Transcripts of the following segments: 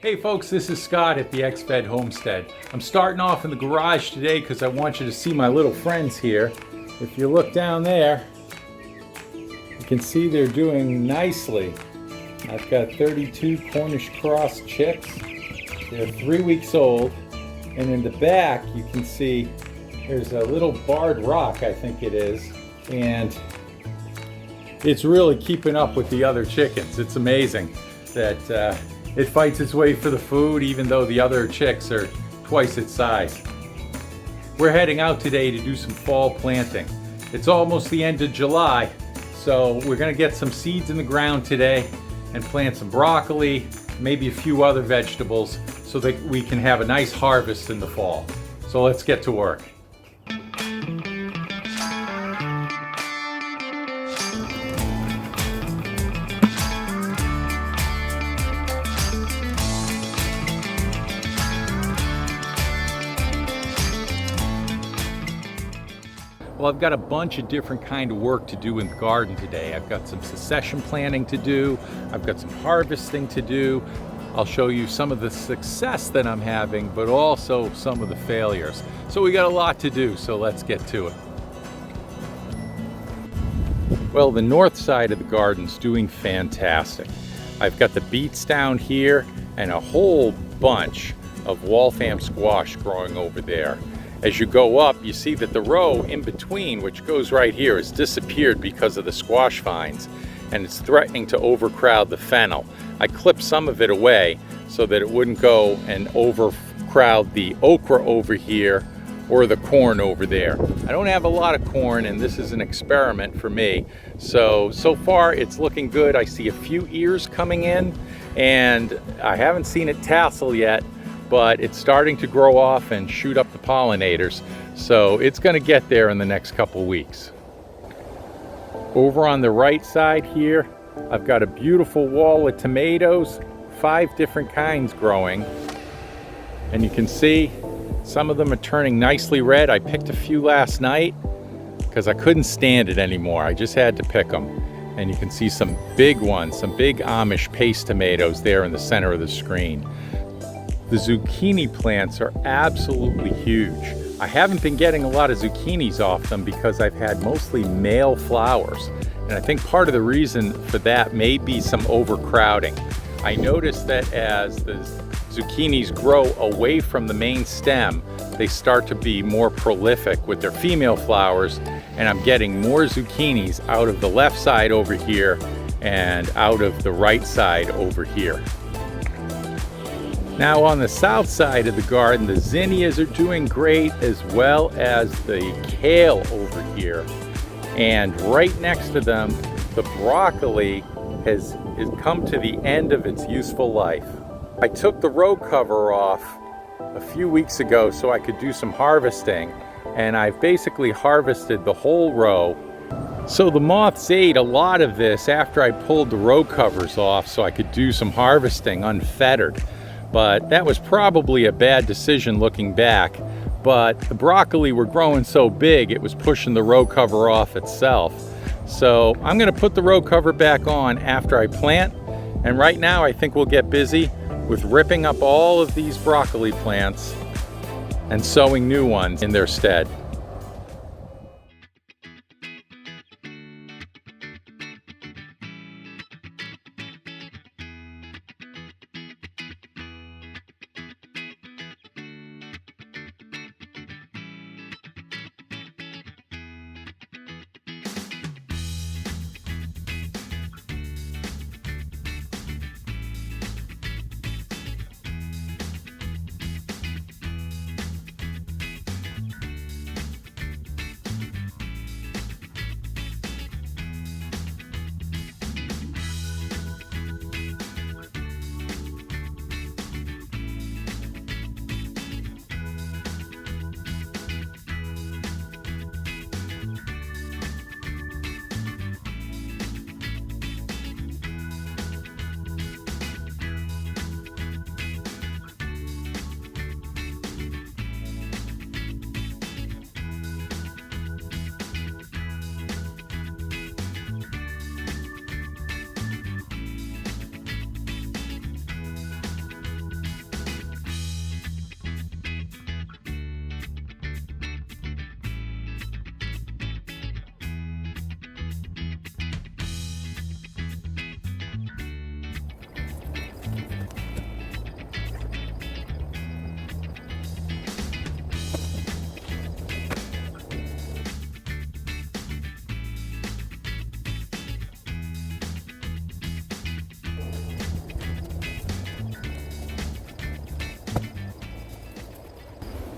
Hey folks, this is Scott at the X-Fed Homestead. I'm starting off in the garage today because I want you to see my little friends here. If you look down there, you can see they're doing nicely. I've got 32 Cornish cross chicks. They're 3 weeks old. And in the back, you can see there's a little barred rock, I think it is. And it's really keeping up with the other chickens. It's amazing that it fights its way for the food, even though the other chicks are twice its size. We're heading out today to do some fall planting. It's almost the end of July, so we're gonna get some seeds in the ground today and plant some broccoli, maybe a few other vegetables, so that we can have a nice harvest in the fall. So let's get to work. Well, I've got a bunch of different kind of work to do in the garden today. I've got some succession planting to do. I've got some harvesting to do. I'll show you some of the success that I'm having, but also some of the failures. So we got a lot to do, so let's get to it. Well, the north side of the garden's doing fantastic. I've got the beets down here and a whole bunch of Waltham squash growing over there. As you go up, you see that the row in between, which goes right here, has disappeared because of the squash vines, and it's threatening to overcrowd the fennel. I clipped some of it away so that it wouldn't go and overcrowd the okra over here or the corn over there. I don't have a lot of corn, and this is an experiment for me. So far it's looking good. I see a few ears coming in, and I haven't seen it tassel yet, but it's starting to grow off and shoot up the pollinators. So it's gonna get there in the next couple weeks. Over on the right side here, I've got a beautiful wall of tomatoes, 5 different kinds growing. And you can see some of them are turning nicely red. I picked a few last night because I couldn't stand it anymore. I just had to pick them. And you can see some big ones, some big Amish paste tomatoes there in the center of the screen. The zucchini plants are absolutely huge. I haven't been getting a lot of zucchinis off them because I've had mostly male flowers. And I think part of the reason for that may be some overcrowding. I noticed that as the zucchinis grow away from the main stem, they start to be more prolific with their female flowers, and I'm getting more zucchinis out of the left side over here and out of the right side over here. Now on the south side of the garden, the zinnias are doing great, as well as the kale over here. And right next to them, the broccoli has come to the end of its useful life. I took the row cover off a few weeks ago so I could do some harvesting, and I've basically harvested the whole row. So the moths ate a lot of this after I pulled the row covers off so I could do some harvesting unfettered. But that was probably a bad decision looking back. But the broccoli were growing so big, it was pushing the row cover off itself. So I'm gonna put the row cover back on after I plant. And right now I think we'll get busy with ripping up all of these broccoli plants and sowing new ones in their stead.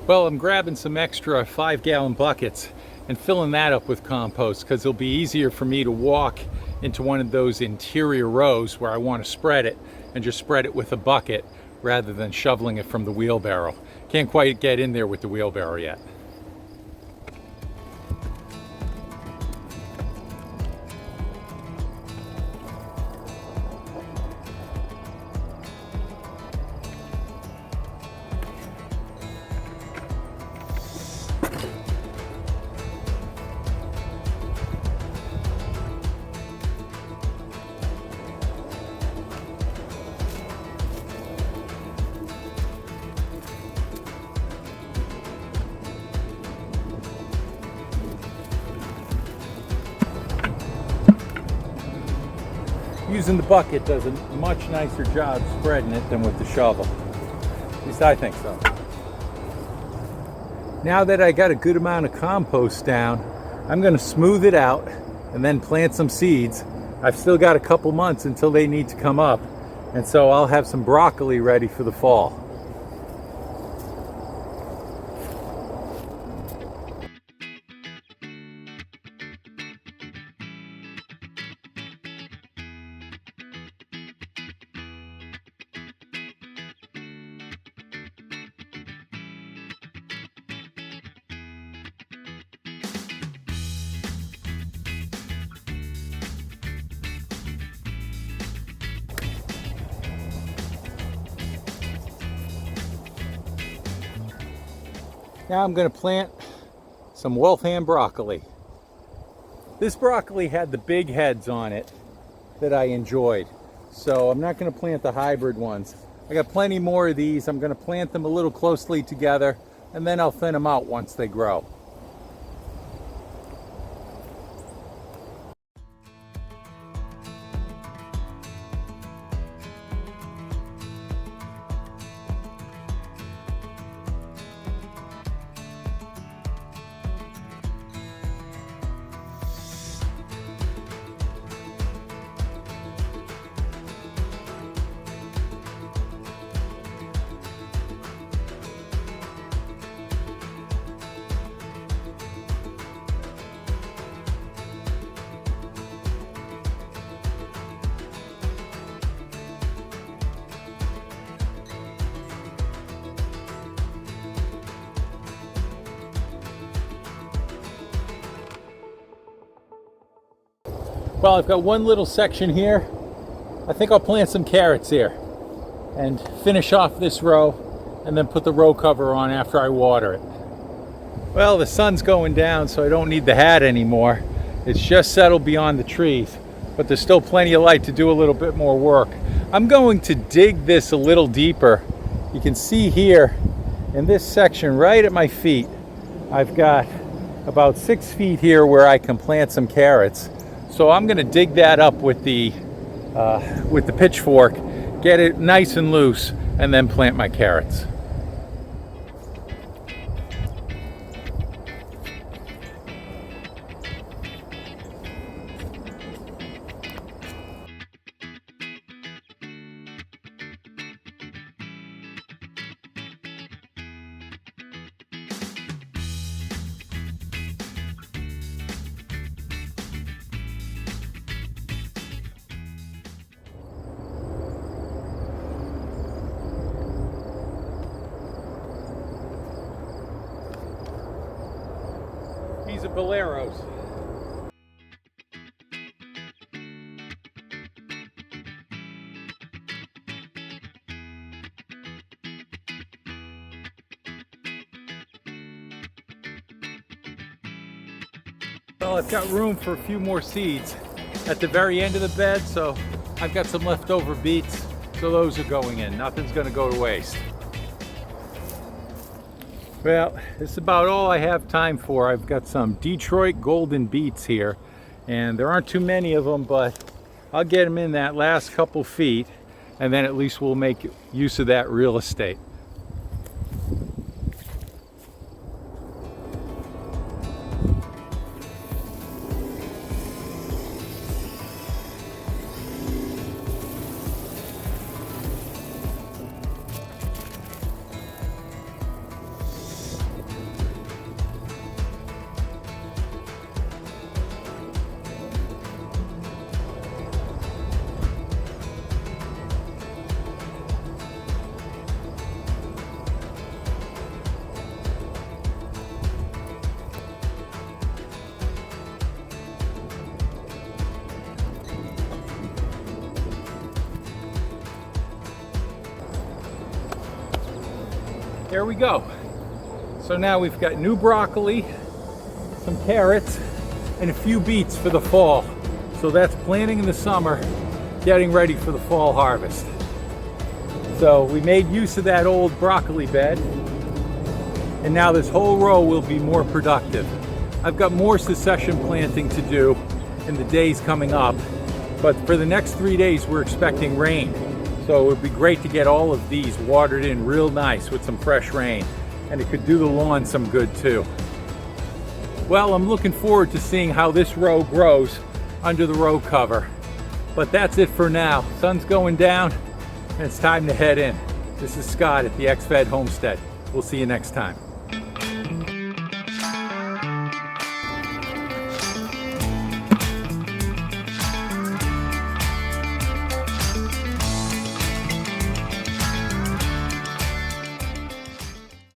Well, I'm grabbing some extra 5-gallon buckets and filling that up with compost because it'll be easier for me to walk into one of those interior rows where I want to spread it and just spread it with a bucket rather than shoveling it from the wheelbarrow. Can't quite get in there with the wheelbarrow yet. Using the bucket does a much nicer job spreading it than with the shovel. At least I think so. Now that I got a good amount of compost down, I'm going to smooth it out and then plant some seeds. I've still got a couple months until they need to come up, and so I'll have some broccoli ready for the fall. Now I'm going to plant some Waltham broccoli. This broccoli had the big heads on it that I enjoyed, so I'm not going to plant the hybrid ones. I got plenty more of these. I'm going to plant them a little closely together, and then I'll thin them out once they grow. Well, I've got one little section here. I think I'll plant some carrots here and finish off this row and then put the row cover on after I water it. Well, the sun's going down, so I don't need the hat anymore. It's just settled beyond the trees, but there's still plenty of light to do a little bit more work. I'm going to dig this a little deeper. You can see here in this section right at my feet, I've got about 6 feet here where I can plant some carrots. So I'm going to dig that up with the pitchfork, get it nice and loose, and then plant my carrots. These are boleros. Well, I've got room for a few more seeds at the very end of the bed, so I've got some leftover beets, so those are going in. Nothing's going to go to waste. Well, this is about all I have time for. I've got some Detroit golden beets here, and there aren't too many of them, but I'll get them in that last couple feet, and then at least we'll make use of that real estate. there we go. So now we've got new broccoli, some carrots, and a few beets for the fall. So that's planting in the summer, getting ready for the fall harvest. So we made use of that old broccoli bed, and now this whole row will be more productive. I've got more succession planting to do in the days coming up, but for the next 3 days we're expecting rain. So it would be great to get all of these watered in real nice with some fresh rain, and it could do the lawn some good too. Well, I'm looking forward to seeing how this row grows under the row cover. But that's it for now. Sun's going down and it's time to head in. This is Scott at the XFed Homestead. We'll see you next time.